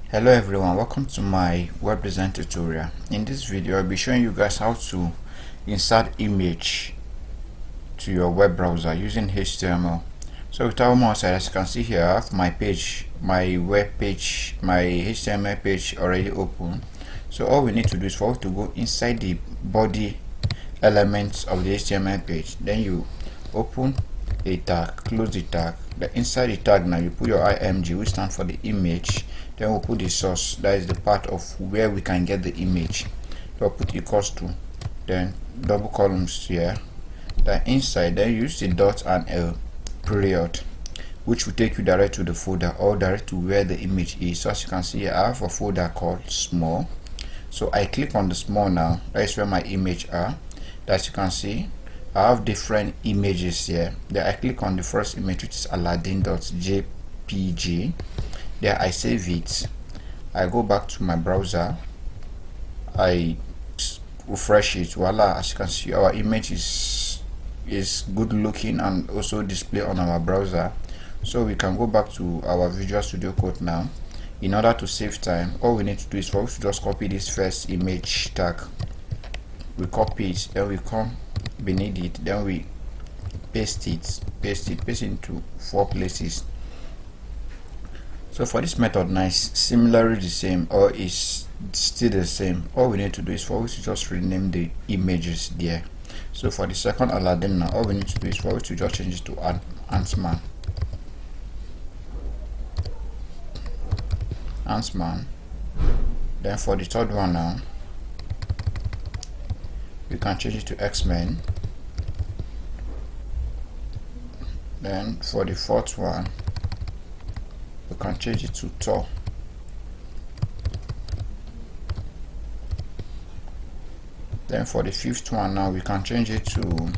Hello everyone, welcome to my web design tutorial. In this video I'll be showing you guys how to insert image to your web browser using HTML. So without more said, as you can see here, I have my page, my web page, my HTML page already open. So all we need to do is for us to go inside the body elements of the HTML page. Then you open a tag, close the tag. Then inside the tag now you put your img, which stands for the image. Then we'll put the source, that is the part of where we can get the image. We'll put equals to, then double columns here. Then inside, then use the dot and a period, which will take you direct to the folder or direct to where the image is. So as you can see here, I have a folder called small. So I click on the small now. That is where my image are. As you can see, I have different images here. Then I click on the first image, which is aladdin.jpg. There I save it. I go back to my browser. I refresh it. Voila! As you can see, our image is good looking and also display on our browser. So we can go back to our Visual Studio Code now. In order to save time, all we need to do is for us to just copy this first image tag. We copy it, then we come beneath it, then we paste it into 4 places. So for this method now, it's similarly the same or is still the same. All we need to do is for us to just rename the images there. So for the second Aladdin now, all we need to do is for us to just change it to Ant-Man. Then for the third one now, we can change it to X-Men. Then for the fourth one, we can change it to Thor. Then for the fifth one now, we can change it to,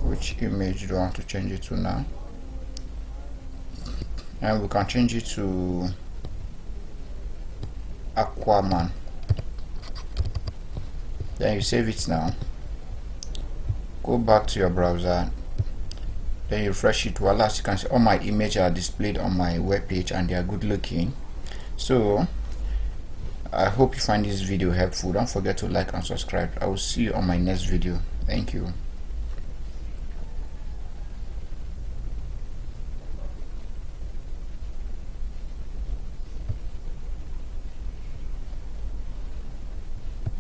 which image do you want to change it to now? And we can change it to Aquaman. Then you save it now. Go back to your browser. Then you refresh it. Voila, as you can see, all my images are displayed on my web page and they are good looking. So I hope you find this video helpful. Don't forget to like and subscribe. I will see you on my next video. Thank you.